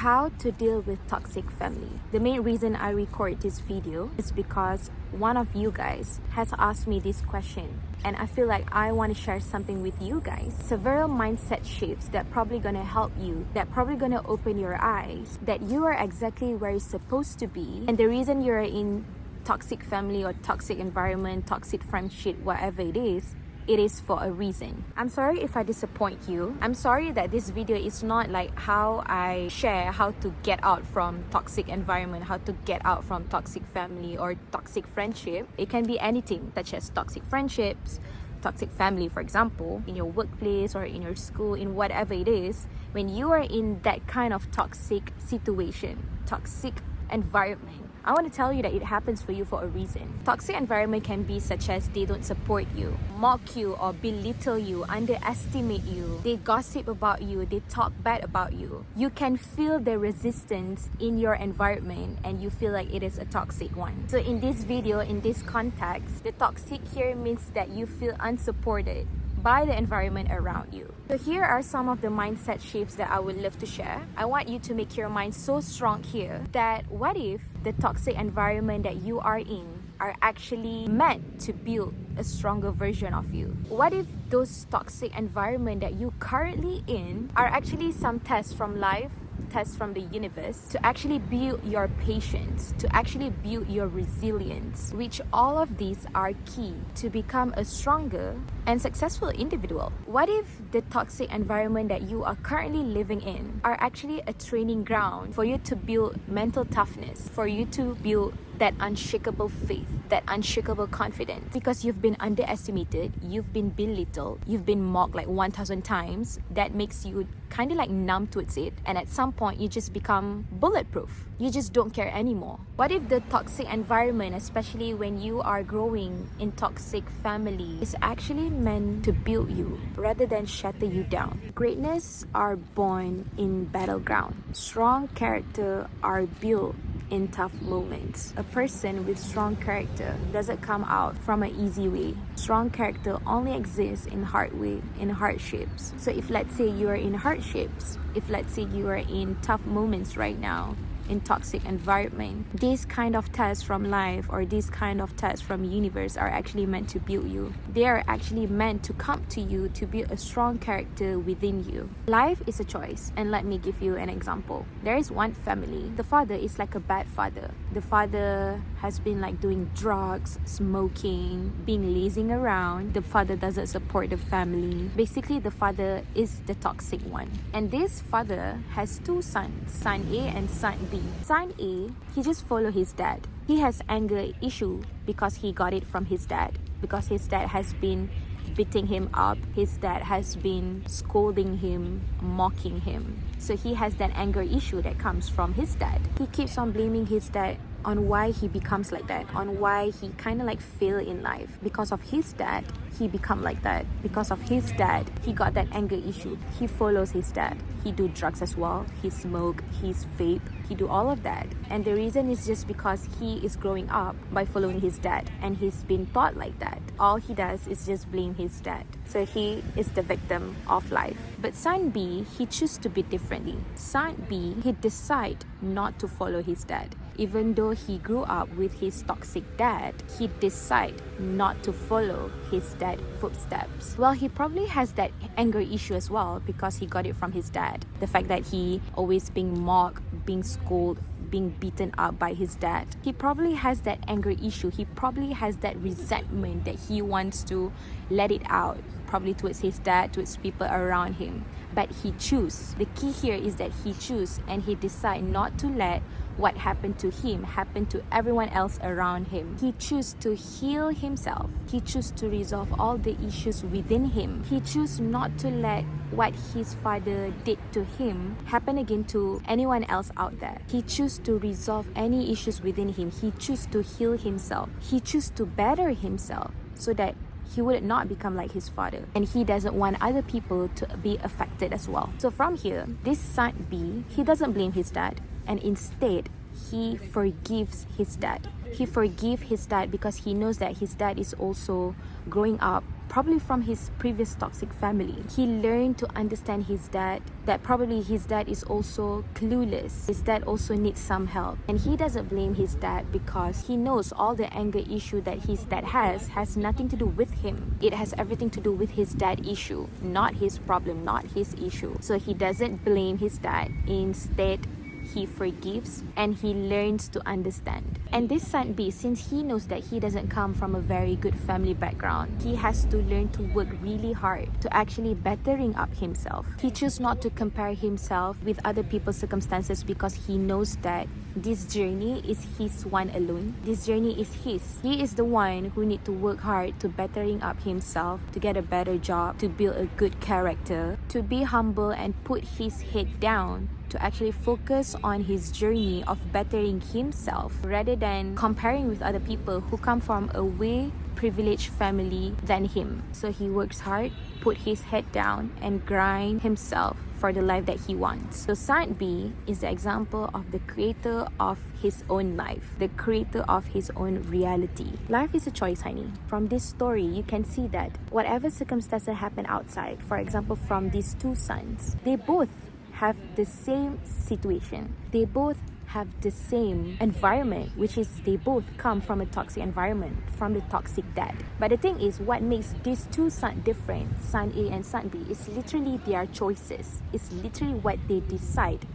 How to deal with toxic family. The main reason I record this video is because one of you guys has asked me this question, and I feel like I want to share something with you guys. Several mindset shifts that probably gonna help you, that probably gonna open your eyes, that you are exactly where you're supposed to be, and the reason you're in toxic family or toxic environment, toxic friendship, whatever it is for a reason. I'm sorry if I disappoint you. I'm sorry that this video is not like how I share how to get out from toxic environment, how to get out from toxic family or toxic friendship. It can be anything, such as toxic friendships, toxic family, for example, in your workplace or in your school, in whatever it is. When you are in that kind of toxic situation, toxic environment, I want to tell you that it happens for you for a reason. Toxic environment can be such as they don't support you, mock you or belittle you, underestimate you. They gossip about you, they talk bad about you. You can feel the resistance in your environment and you feel like it is a toxic one. So in this video, in this context, the toxic here means that you feel unsupported by the environment around you. So here are some of the mindset shifts that I would love to share. I want you to make your mind so strong here that what if the toxic environment that you are in are actually meant to build a stronger version of you? What if those toxic environment that you currently in are actually some tests from life, tests from the universe to actually build your patience, to actually build your resilience, which all of these are key to become a stronger and successful individual? What if the toxic environment that you are currently living in are actually a training ground for you to build mental toughness, for you to build that unshakable faith, that unshakable confidence? Because you've been underestimated, you've been belittled, you've been mocked like 1,000 times. That makes you kind of like numb towards it, and at some point you just become bulletproof. You just don't care anymore. What if the toxic environment, especially when you are growing in toxic family, is actually meant to build you rather than shatter you down? Greatness are born in battleground. Strong character are built in tough moments. A person with strong character doesn't come out from an easy way. Strong character only exists in hard way, in hardships. So if let's say you are in hardships, if let's say you are in tough moments right now, in toxic environment, these kind of tests from life or these kind of tests from universe are actually meant to build you. They are actually meant to come to you to build a strong character within you. Life is a choice, and let me give you an example. There is one family. The father is like a bad father. The father has been like doing drugs, smoking, being lazing around. The father doesn't support the family. Basically, the father is the toxic one. And this father has two sons, son A and son B. Son A, he just follow his dad. He has anger issue because he got it from his dad. Because his dad has been beating him up. His dad has been scolding him, mocking him. So he has that anger issue that comes from his dad. He keeps on blaming his dad on why he becomes like that, on why he kind of like fail in life. Because of his dad, he become like that. Because of his dad, he got that anger issue. He follows his dad. He do drugs as well. He smoke, he's vape, he do all of that. And the reason is just because he is growing up by following his dad, and he's been taught like that. All he does is just blame his dad. So he is the victim of life. But son B, he choose to be differently. Son B, he decide not to follow his dad. Even though he grew up with his toxic dad, he decide not to follow his dad's footsteps. Well, he probably has that anger issue as well because he got it from his dad. The fact that he always being mocked, being scolded, being beaten up by his dad. He probably has that anger issue. He probably has that resentment that he wants to let it out, probably towards his dad, towards people around him. But he choose. The key here is that he choose and he decide not to let what happened to him happen to everyone else around him. He choose to heal himself. He choose to resolve all the issues within him. He choose not to let what his father did to him happen again to anyone else out there. He choose to resolve any issues within him. He choose to heal himself. He choose to better himself so that he would not become like his father, and he doesn't want other people to be affected as well. So from here, this son B, he doesn't blame his dad, and instead he forgives his dad. He forgives his dad because he knows that his dad is also growing up probably from his previous toxic family. He learned to understand his dad, that probably his dad is also clueless. His dad also needs some help. And he doesn't blame his dad because he knows all the anger issue that his dad has nothing to do with him. It has everything to do with his dad issue, not his problem, not his issue. So he doesn't blame his dad. Instead, he forgives and he learns to understand. And this son B, since he knows that he doesn't come from a very good family background, he has to learn to work really hard to actually bettering up himself. He chooses not to compare himself with other people's circumstances because he knows that this journey is his one alone. This journey is his. He is the one who need to work hard to bettering up himself, to get a better job, to build a good character, to be humble and put his head down, to actually focus on his journey of bettering himself rather than comparing with other people who come from a way privileged family than him. So he works hard, put his head down and grind himself for the life that he wants. So son B is the example of the creator of his own life, the creator of his own reality. Life is a choice, honey. From this story, you can see that whatever circumstances happen outside, for example, from these two sons, they both have the same situation. They both have the same environment, which is they both come from a toxic environment, from the toxic dad. But the thing is, what makes these two sons different, son A and son B, is literally their choices. It's literally what they decide,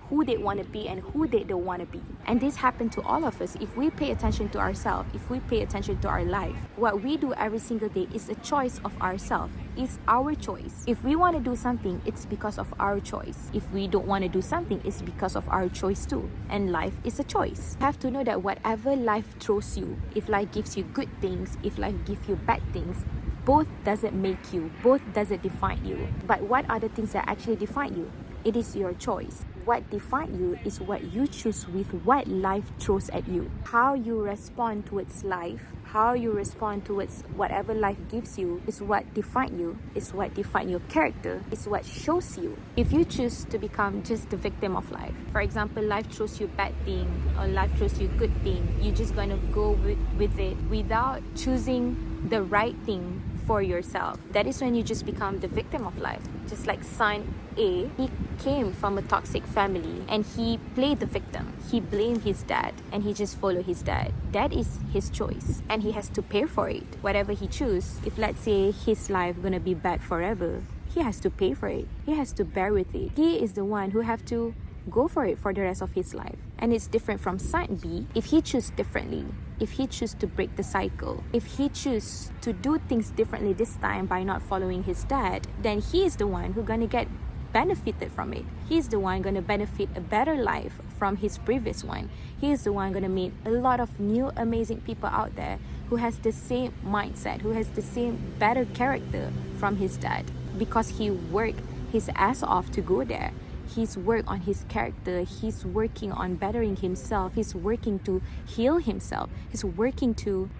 who they want to be and who they don't want to be. And this happened to all of us. If we pay attention to ourselves, if we pay attention to our life, what we do every single day is a choice of ourselves. It's our choice. If we want to do something, it's because of our choice. If we don't want to do something, it's because of our choice too. And life is a choice. You have to know that whatever life throws you, if life gives you good things, if life gives you bad things, both doesn't make you, both doesn't define you. But what are the things that actually define you? It is your choice. What defines you is what you choose with what life throws at you. How you respond towards life, how you respond towards whatever life gives you is what defines you, is what defines your character, is what shows you. If you choose to become just the victim of life, for example, life throws you bad thing or life throws you good thing, you're just gonna go with it without choosing the right thing for yourself. That is when you just become the victim of life. Just like son A, he came from a toxic family and he played the victim. He blamed his dad and he just followed his dad. That is his choice and he has to pay for it. Whatever he chooses, if let's say his life gonna be bad forever, he has to pay for it. He has to bear with it. He is the one who have to go for it for the rest of his life. And it's different from son B. If he chooses differently, if he chooses to break the cycle, if he chooses to do things differently this time by not following his dad, then he is the one who's gonna get benefited from it. He's the one gonna benefit a better life from his previous one. He is the one gonna meet a lot of new amazing people out there who has the same mindset, who has the same better character from his dad, because he worked his ass off to go there. He's worked on his character, he's working on bettering himself, he's working to heal himself, he's working to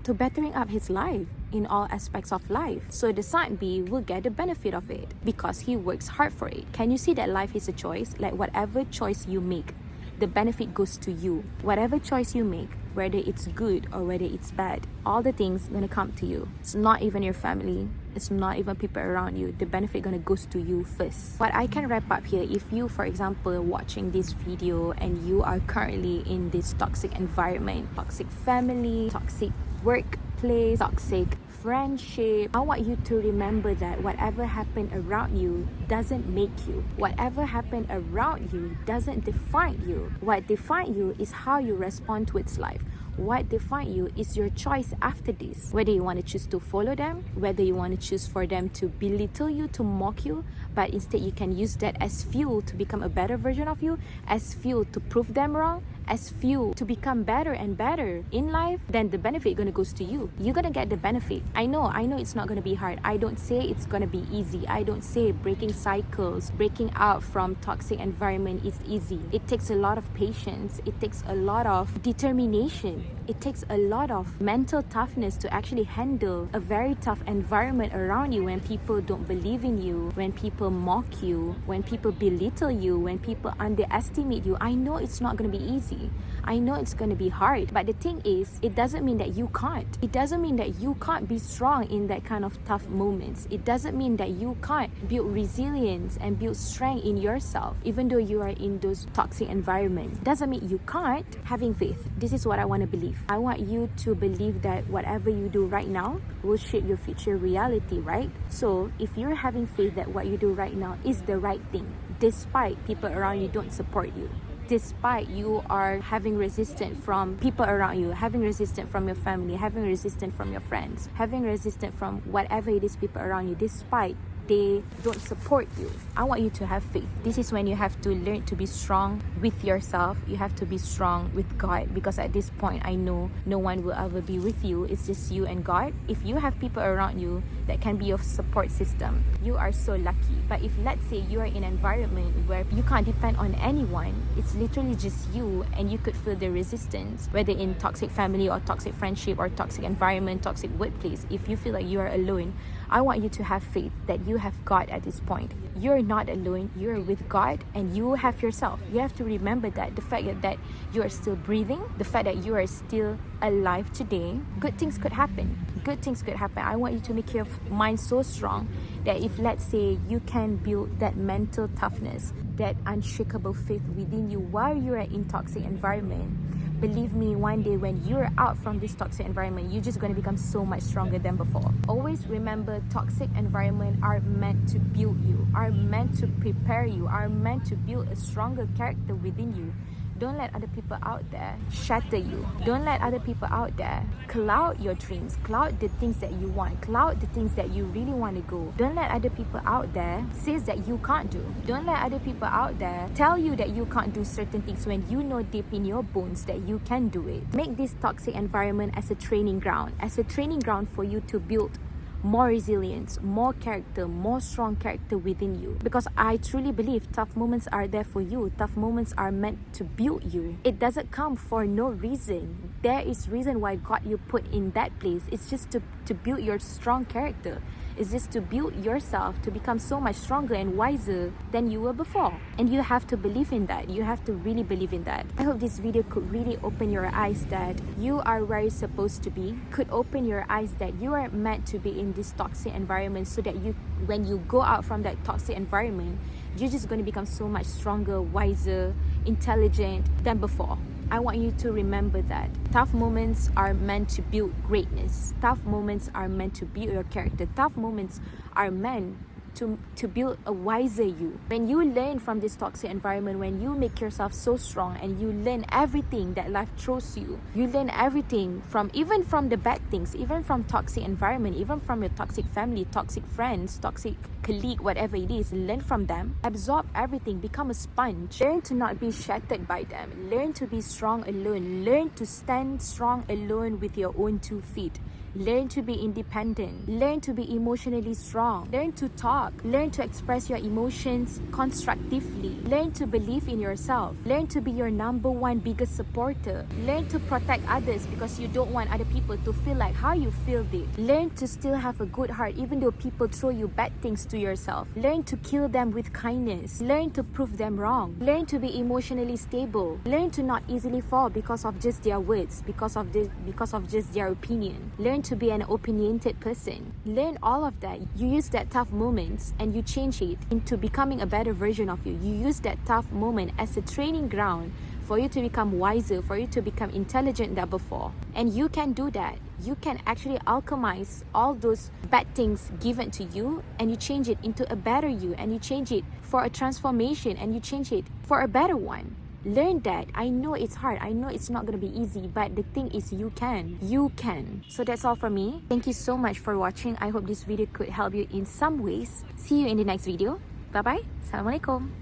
bettering up his life in all aspects of life. So the son B will get the benefit of it because he works hard for it. Can you see that life is a choice? Like whatever choice you make, the benefit goes to you. Whatever choice you make, whether it's good or whether it's bad, all the things gonna come to you. It's not even your family, it's not even people around you. The benefit gonna goes to you first. What I can wrap up here, if you, for example, watching this video and you are currently in this toxic environment, toxic family, toxic workplace, toxic friendship, I want you to remember that whatever happened around you doesn't make you. Whatever happened around you doesn't define you. What defines you is how you respond towards life. What defines you is your choice after this. Whether you want to choose to follow them, whether you want to choose for them to belittle you, to mock you, but instead you can use that as fuel to become a better version of you, as fuel to prove them wrong, as fuel to become better and better in life, then the benefit gonna goes to you. You're gonna get the benefit. I know it's not gonna be hard. I don't say it's gonna be easy. I don't say breaking cycles, breaking out from toxic environment is easy. It takes a lot of patience. It takes a lot of determination. It takes a lot of mental toughness to actually handle a very tough environment around you when people don't believe in you, when people mock you, when people belittle you, when people underestimate you. I know it's not gonna be easy. family. I know it's going to be hard, but the thing is, it doesn't mean that you can't. It doesn't mean that you can't be strong in that kind of tough moments. It doesn't mean that you can't build resilience and build strength in yourself, even though you are in those toxic environments. It doesn't mean you can't. Having faith. This is what I want to believe. I want you to believe that whatever you do right now will shape your future reality, right? So if you're having faith that what you do right now is the right thing, despite people around you don't support you, despite you are having resistance from people around you, having resistance from your family, having resistance from your friends, having resistance from whatever it is people around you, despite they don't support you, I want you to have faith. This is when you have to learn to be strong with yourself. You have to be strong with God, because at this point I know no one will ever be with you. It's just you and God. If you have people around you that can be your support system, you are so lucky. But if let's say you are in an environment where you can't depend on anyone, it's literally just you, and you could feel the resistance, whether in toxic family or toxic friendship or toxic environment, toxic workplace. If you feel like you are alone, I want you to have faith that you have God at this point. You're not alone. You're with God, and you have yourself. You have to remember that the fact that you are still breathing, the fact that you are still alive today, good things could happen. Good things could happen. I want you to make your mind so strong that if let's say you can build that mental toughness, that unshakable faith within you while you are in toxic environment, believe me, one day when you're out from this toxic environment, you're just going to become so much stronger than before. Always remember, toxic environments are meant to build you, are meant to prepare you, are meant to build a stronger character within you. Don't let other people out there shatter you. Don't let other people out there cloud your dreams, cloud the things that you want, cloud the things that you really want to go. Don't let other people out there say that you can't do. Don't let other people out there tell you that you can't do certain things when you know deep in your bones that you can do it. Make this toxic environment as a training ground for you to build more resilience, more character, more strong character within you. Because I truly believe tough moments are there for you. Tough moments are meant to build you. It doesn't come for no reason. There is reason why God you put in that place. It's just to build your strong character. It's just to build yourself to become so much stronger and wiser than you were before. And you have to believe in that. You have to really believe in that. I hope this video could really open your eyes that you are where you're supposed to be. Could open your eyes that you are meant to be in this toxic environment, so that you, when you go out from that toxic environment, you're just going to become so much stronger, wiser, intelligent than before. I want you to remember that tough moments are meant to build greatness. Tough moments are meant to build your character. Tough moments are meant to build a wiser you. When you learn from this toxic environment, when you make yourself so strong and you learn everything that life throws you, you learn everything even from the bad things, even from toxic environment, even from your toxic family, toxic friends, toxic colleague, whatever it is, learn from them, absorb everything, become a sponge. Learn to not be shattered by them. Learn to be strong alone. Learn to stand strong alone with your own 2 feet. Learn to be independent. Learn to be emotionally strong. Learn to talk. Learn to express your emotions constructively. Learn to believe in yourself. Learn to be your #1 biggest supporter. Learn to protect others because you don't want other people to feel like how you feel it. Learn to still have a good heart even though people throw you bad things to yourself. Learn to kill them with kindness. Learn to prove them wrong. Learn to be emotionally stable. Learn to not easily fall because of just their words, because of just their opinion. Learn to be an opinionated person. Learn all of that. You use that tough moments and you change it into becoming a better version of you. You use that tough moment as a training ground for you to become wiser, for you to become intelligent than before. And you can do that. You can actually alchemize all those bad things given to you and you change it into a better you, and you change it for a transformation, and you change it for a better one. Learn that. I know it's hard. I know it's not going to be easy, but the thing is you can. You can. So that's all from me. Thank you so much for watching. I hope this video could help you in some ways. See you in the next video. Bye-bye. Assalamualaikum.